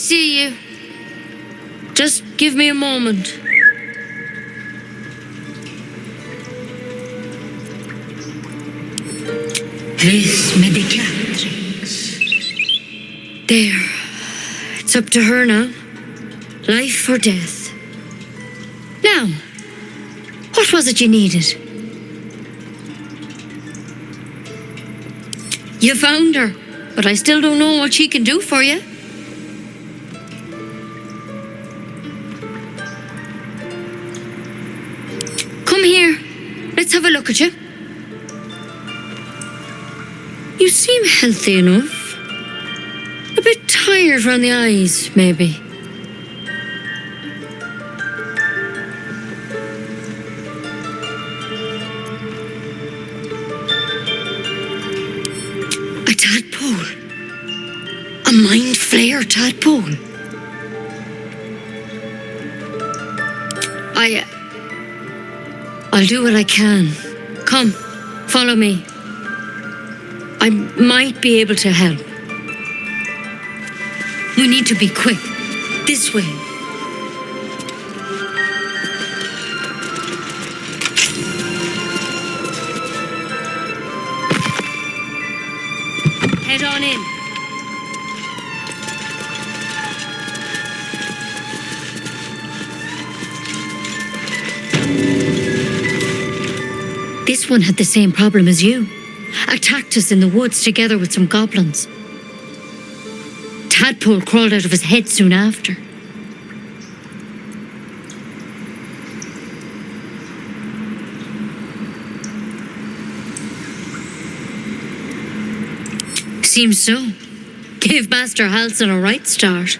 see you. Just give me a moment. This medicatrix. There. It's up to her now. Life or death. Now, what was it you needed? You found her, but I still don't know what she can do for you. Come here. Let's have a look at you. You seem healthy enough. A bit tired around the eyes, maybe. A tadpole. A mind flayer tadpole. I'll do what I can. Come, follow me. I might be able to help. We need to be quick. This way. Head on in. This one had the same problem as you. Attacked us in the woods together with some goblins. Tadpole crawled out of his head soon after. Seems so. Gave Master Halsin a right start.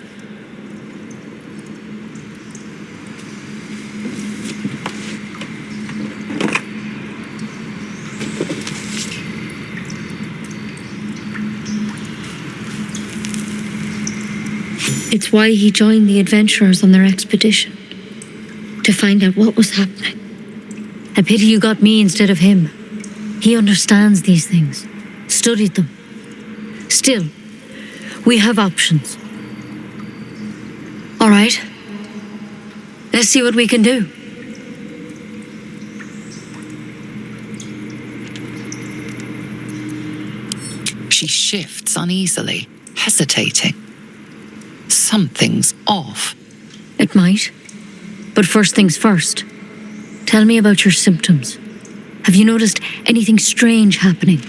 It's why he joined the adventurers on their expedition. To find out what was happening. A pity you got me instead of him. He understands these things. Studied them. Still, we have options. All right. Let's see what we can do. She shifts uneasily, hesitating. Something's off. It might. But first things first. Tell me about your symptoms. Have you noticed anything strange happening?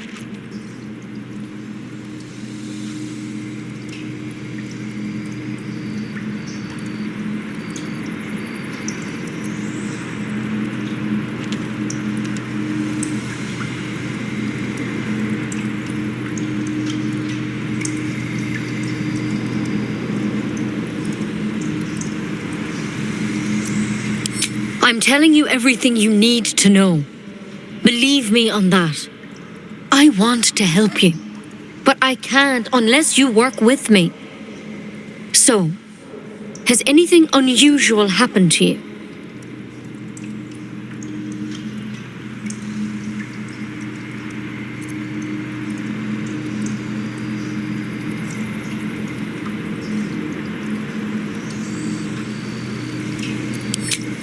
I'm telling you everything you need to know. Believe me on that. I want to help you, but I can't unless you work with me. So, has anything unusual happened to you?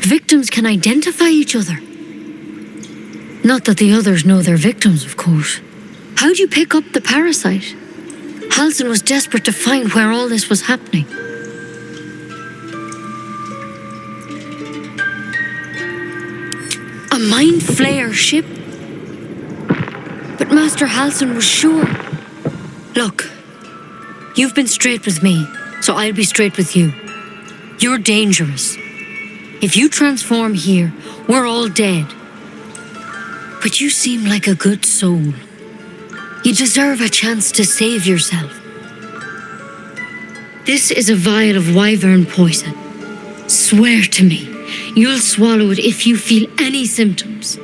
Victims can identify each other. Not that the others know they're victims, of course. How'd you pick up the parasite? Halsin was desperate to find where all this was happening. A mind flayer ship? But Master Halsin was sure. Look, you've been straight with me, so I'll be straight with you. You're dangerous. If you transform here, we're all dead. But you seem like a good soul. You deserve a chance to save yourself. This is a vial of wyvern poison. Swear to me, you'll swallow it if you feel any symptoms.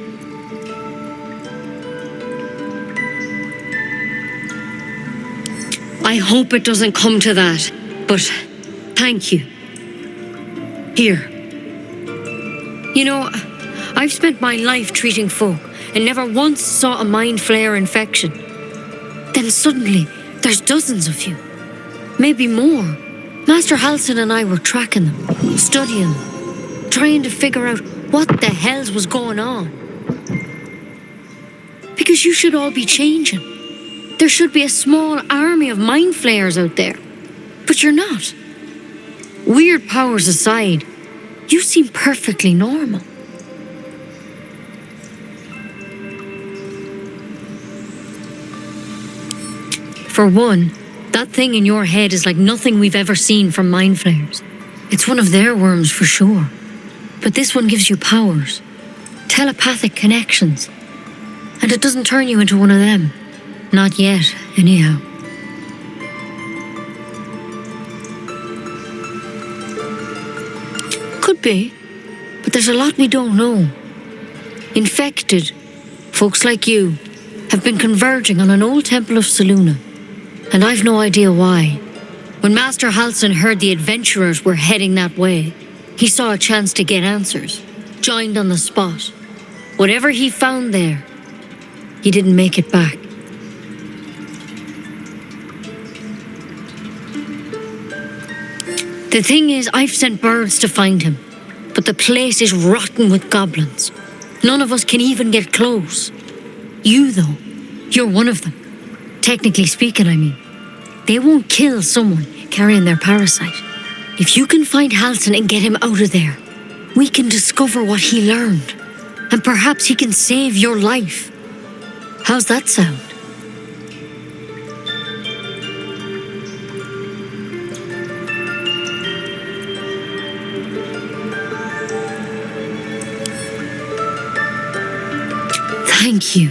I hope it doesn't come to that, but thank you. Here. You know, I've spent my life treating folk and never once saw a mind flayer infection. Then suddenly, there's dozens of you. Maybe more. Master Halsin and I were tracking them, studying them, trying to figure out what the hells was going on. Because you should all be changing. There should be a small army of mind flayers out there. But you're not. Weird powers aside, you seem perfectly normal. For one, that thing in your head is like nothing we've ever seen from mind flayers. It's one of their worms for sure. But this one gives you powers, telepathic connections. And it doesn't turn you into one of them. Not yet, anyhow. Could be, but there's a lot we don't know. Infected, folks like you, have been converging on an old temple of Selûne, and I've no idea why. When Master Halsin heard the adventurers were heading that way, he saw a chance to get answers, joined on the spot. Whatever he found there, he didn't make it back. The thing is, I've sent birds to find him, but the place is rotten with goblins. None of us can even get close. You, though, you're one of them. Technically speaking, I mean. They won't kill someone carrying their parasite. If you can find Halsin and get him out of there, we can discover what he learned. And perhaps he can save your life. How's that sound? Thank you.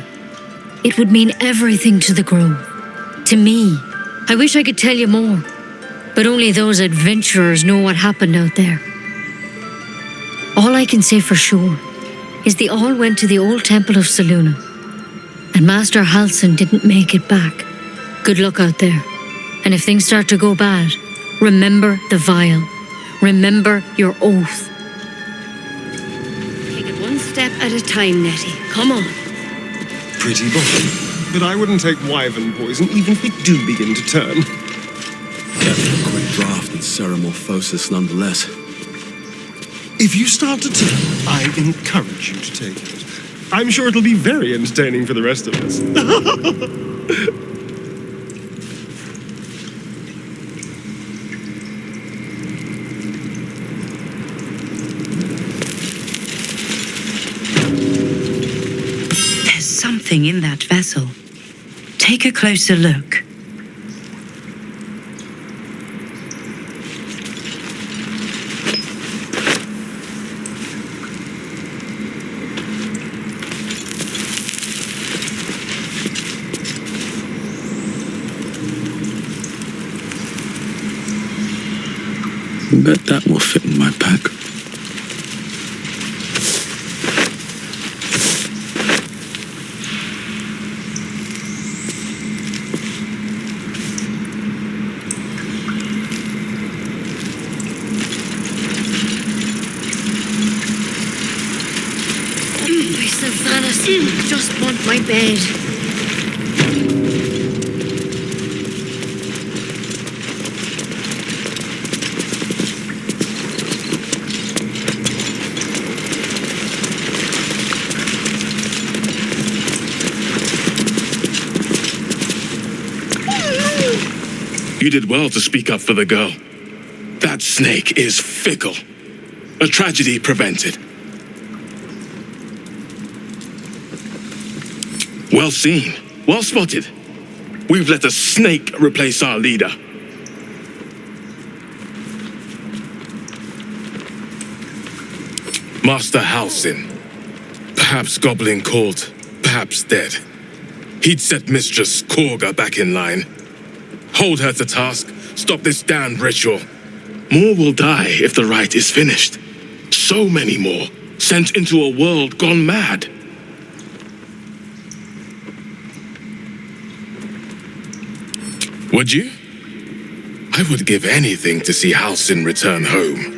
It would mean everything to the Grove. To me. I wish I could tell you more, but only those adventurers know what happened out there. All I can say for sure is they all went to the old temple of Selûne, and Master Halsin didn't make it back. Good luck out there, and if things start to go bad, remember the vial. Remember your oath. Take it one step at a time, Nettie. Come on. Pretty bottom. But I wouldn't take wyvern poison even if it do begin to turn. Definitely a quick draft and ceremorphosis nonetheless. If you start to turn, I encourage you to take it. I'm sure it'll be very entertaining for the rest of us. There's something in that vessel. Take a closer look. Bet that will fit in my pack. My Sylvanas, I just want my bed. You did well to speak up for the girl. That snake is fickle. A tragedy prevented. Well seen. Well spotted. We've let a snake replace our leader. Master Halsin. Perhaps goblin called, perhaps dead. He'd set Mistress Korga back in line. Hold her to task, stop this damned ritual. More will die if the rite is finished. So many more, sent into a world gone mad. Would you? I would give anything to see Halsin return home.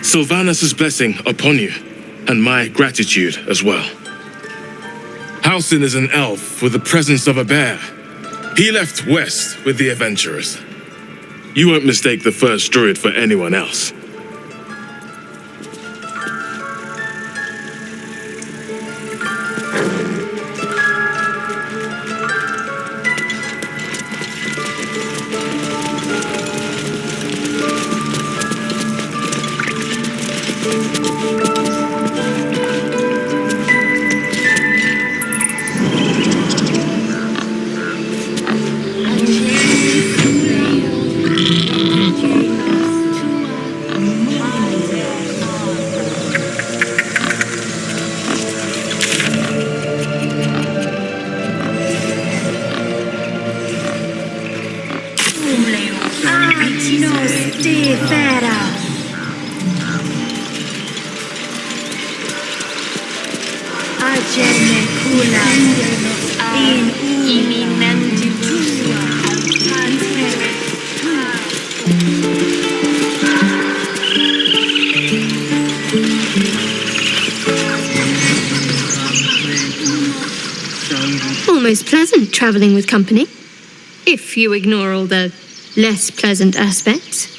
Sylvanas' blessing upon you, and my gratitude as well. Halsin is an elf with the presence of a bear. He left west with the adventurers. You won't mistake the first druid for anyone else. Almost pleasant travelling with company, if you ignore all the less pleasant aspects.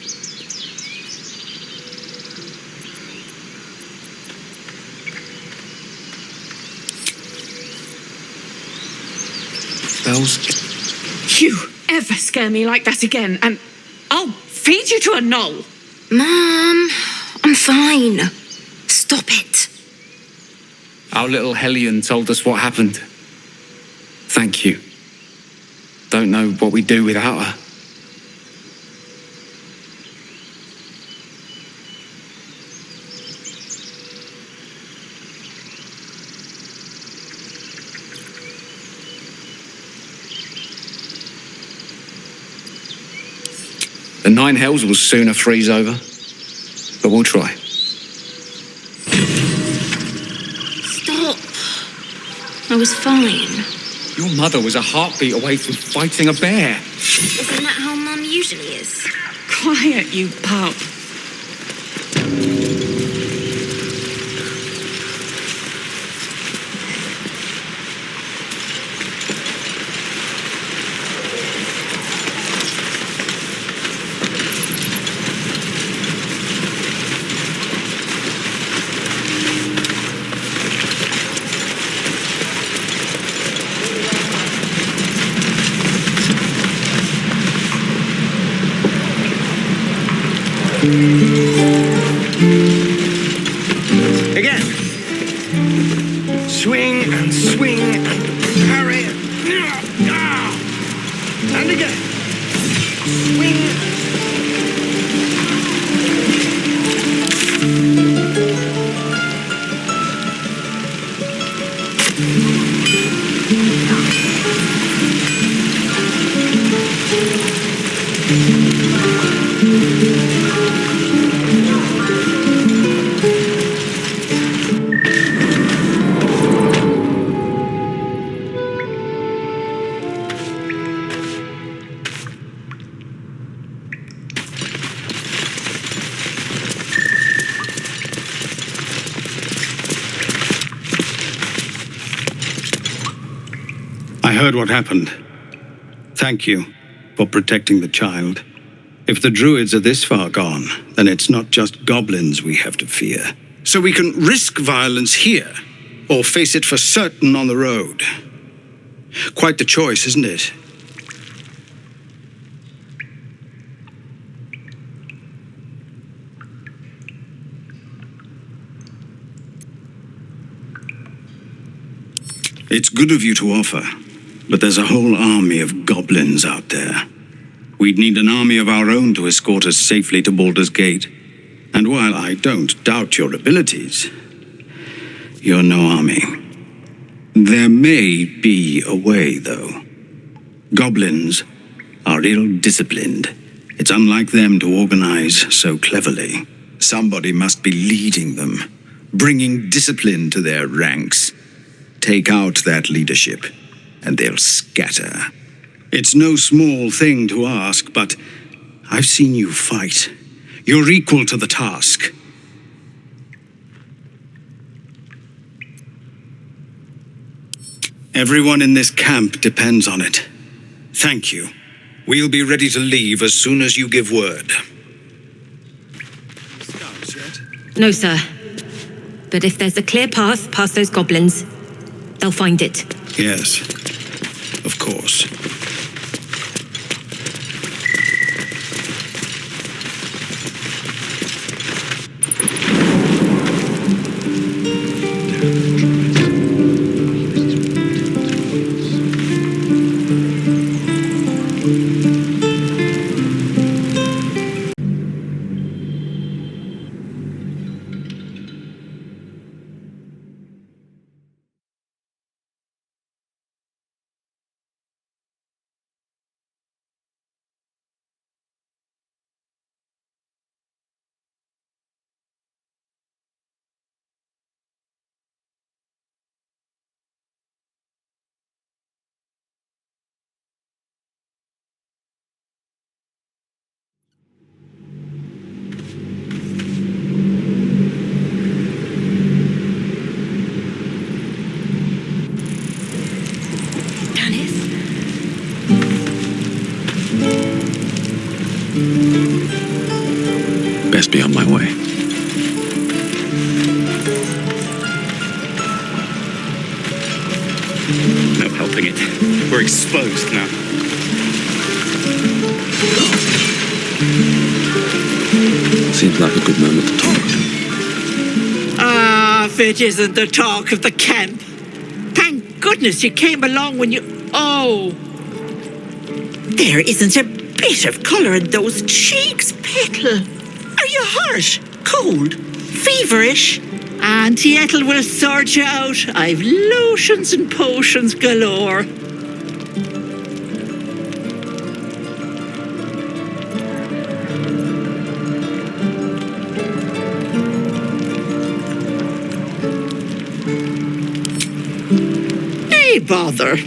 Bells? You ever scare me like that again, and I'll feed you to a knoll. Mom, I'm fine. Stop it. Our little Hellion told us what happened. Thank you. Don't know what we'd do without her. The Nine Hells will sooner freeze over, but we'll try. Stop. I was fine. Your mother was a heartbeat away from fighting a bear. Isn't that how Mum usually is? Quiet, you pup. Again. Swing and swing and parry. And again. Swing. I heard what happened. Thank you for protecting the child. If the druids are this far gone, then it's not just goblins we have to fear. So we can risk violence here, or face it for certain on the road. Quite the choice, isn't it? It's good of you to offer, but there's a whole army of goblins out there. We'd need an army of our own to escort us safely to Baldur's Gate. And while I don't doubt your abilities, you're no army. There may be a way, though. Goblins are ill-disciplined. It's unlike them to organize so cleverly. Somebody must be leading them, bringing discipline to their ranks. Take out that leadership, and they'll scatter. It's no small thing to ask, but I've seen you fight. You're equal to the task. Everyone in this camp depends on it. Thank you. We'll be ready to leave as soon as you give word. Scouts yet? No, sir. But if there's a clear path past those goblins, they'll find it. Yes, of course. Best be on my way. No helping it. We're exposed now. Seems like a good moment to talk. Ah, if it isn't the talk of the camp. Thank goodness you came along when you... Oh! There isn't a bit of colour in those cheeks, Petal. Are you hurt? Cold? Feverish? Auntie Ethel will sort you out. I've lotions and potions galore. Hey, bother.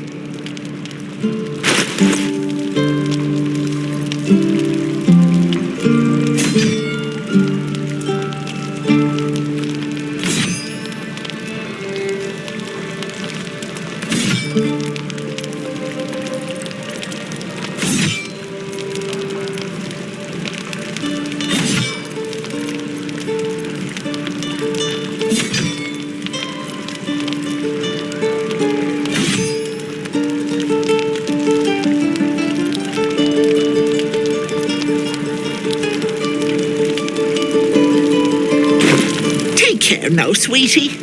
Take care now, sweetie.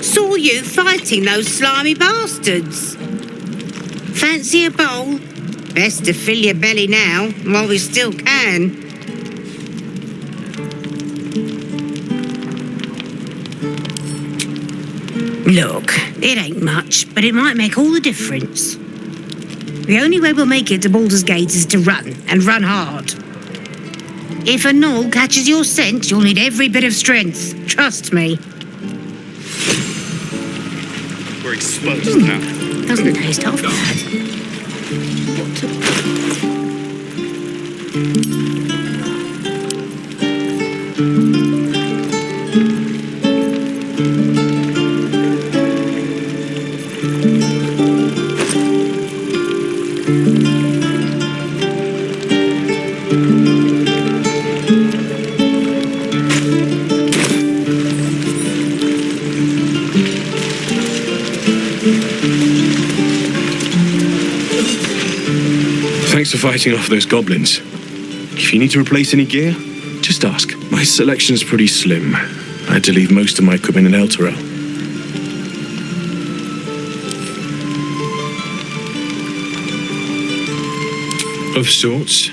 Saw you fighting those slimy bastards. Fancy a bowl? Best to fill your belly now, while we still can. Look, it ain't much, but it might make all the difference. The only way we'll make it to Baldur's Gate is to run, and run hard. If a gnoll catches your scent, you'll need every bit of strength. Trust me. We're exposed now. Doesn't taste half bad. Thanks for fighting off those goblins. If you need to replace any gear, just ask. My selection's pretty slim. I had to leave most of my equipment in Elturel. Of sorts.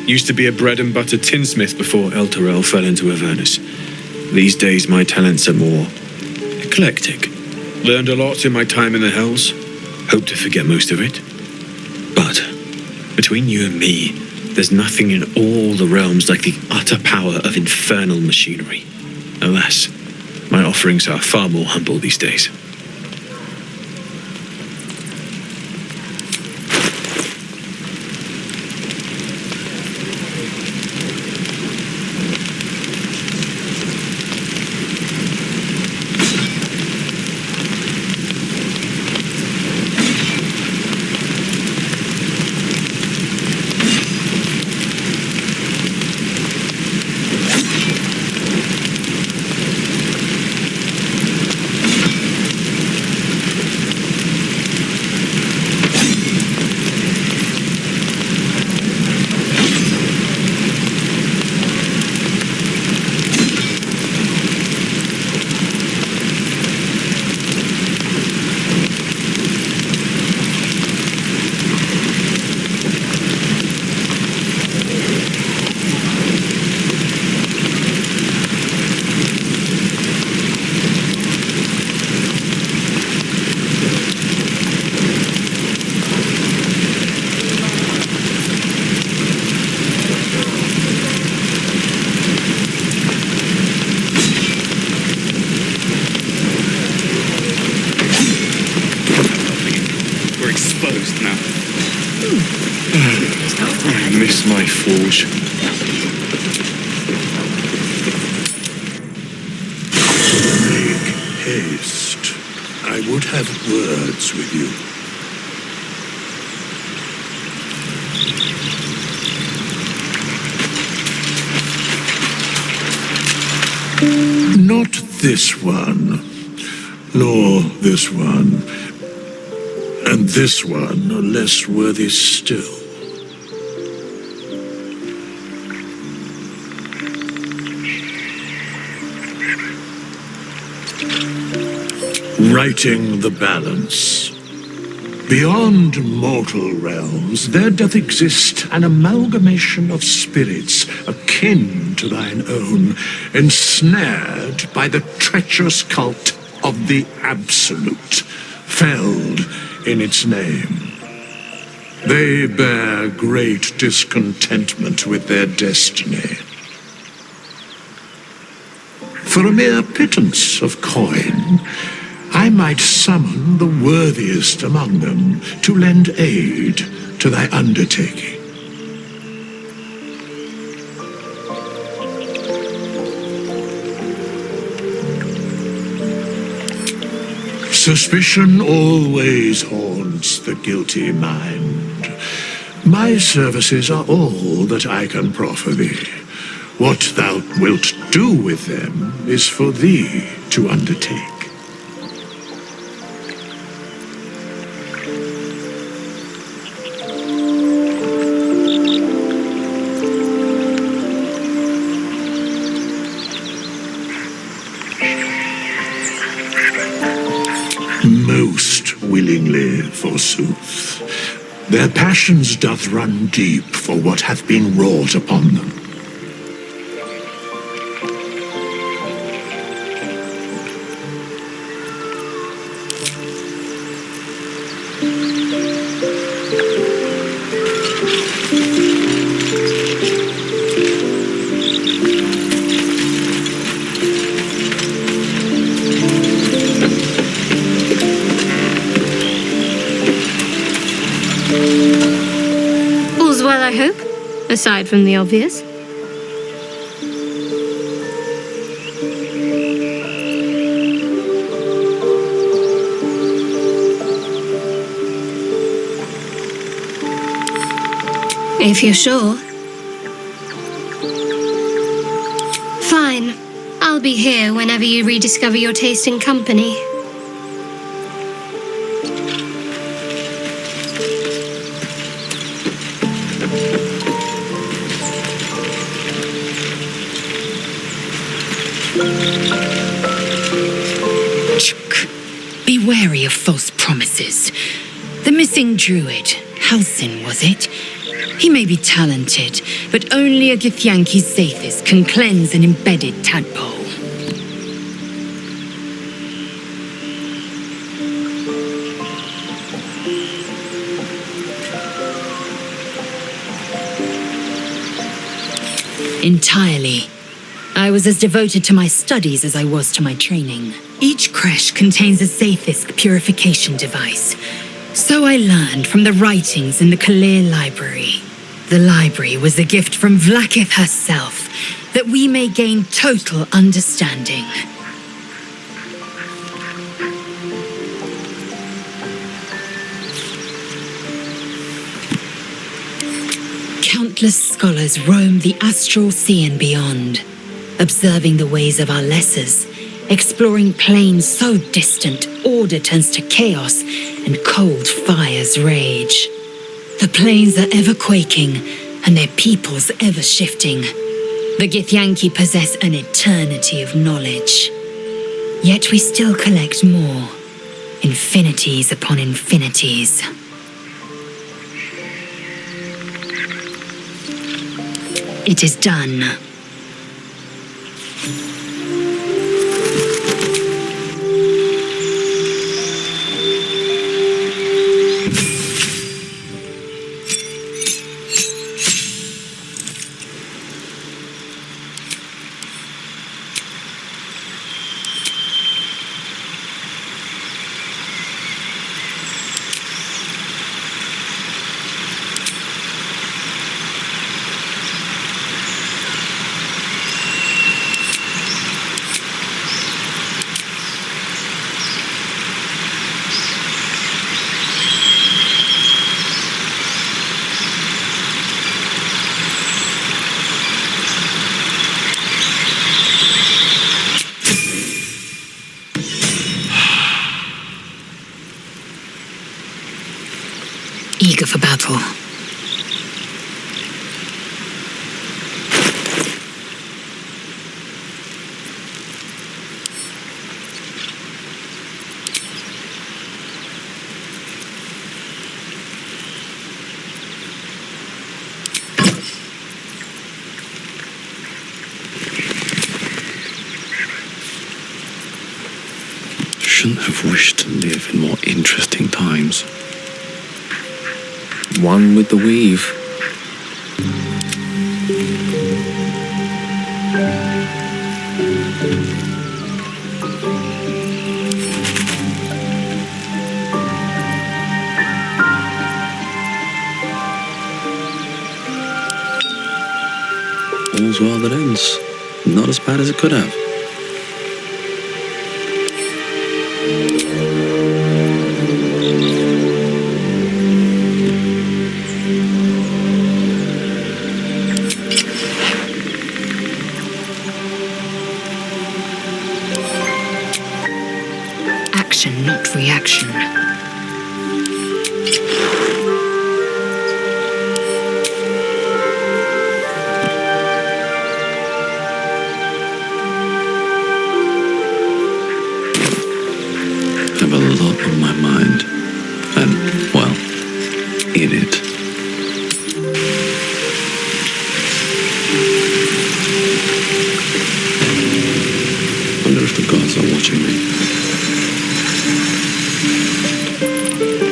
Used to be a bread and butter tinsmith before Elturel fell into Avernus. These days my talents are more eclectic. Learned a lot in my time in the Hells. Hope to forget most of it. But between you and me, there's nothing in all the realms like the utter power of infernal machinery. Alas, my offerings are far more humble these days. my forge. Make haste. I would have words with you. Not this one, nor this one, and this one are less worthy still. Righting the balance. Beyond mortal realms, there doth exist an amalgamation of spirits akin to thine own, ensnared by the treacherous cult of the Absolute, felled in its name. They bear great discontentment with their destiny. For a mere pittance of coin, I might summon the worthiest among them to lend aid to thy undertaking. Suspicion always haunts the guilty mind. My services are all that I can proffer thee. What thou wilt do with them is for thee to undertake. Most willingly, forsooth. Their passions doth run deep for what hath been wrought upon them. All's well, I hope, aside from the obvious. If you're sure. Fine. I'll be here whenever you rediscover your taste in company. Be wary of false promises. The missing druid, Halsin, was it? He may be talented, but only a Githyanki Zathis can cleanse an embedded tadpole. Entirely. I was as devoted to my studies as I was to my training. Each creche contains a Zathis purification device. So I learned from the writings in the Kalir Library. The library was a gift from Vlaakith herself, that we may gain total understanding. Countless scholars roam the astral sea and beyond, observing the ways of our lessers, exploring planes so distant order turns to chaos and cold fires rage. The planes are ever quaking and their peoples ever shifting. The Githyanki possess an eternity of knowledge. Yet we still collect more, infinities upon infinities. It is done. shouldn't have wished to live in more interesting times. One with the weave. All's well that ends. Not as bad as it could have. Action, not reaction.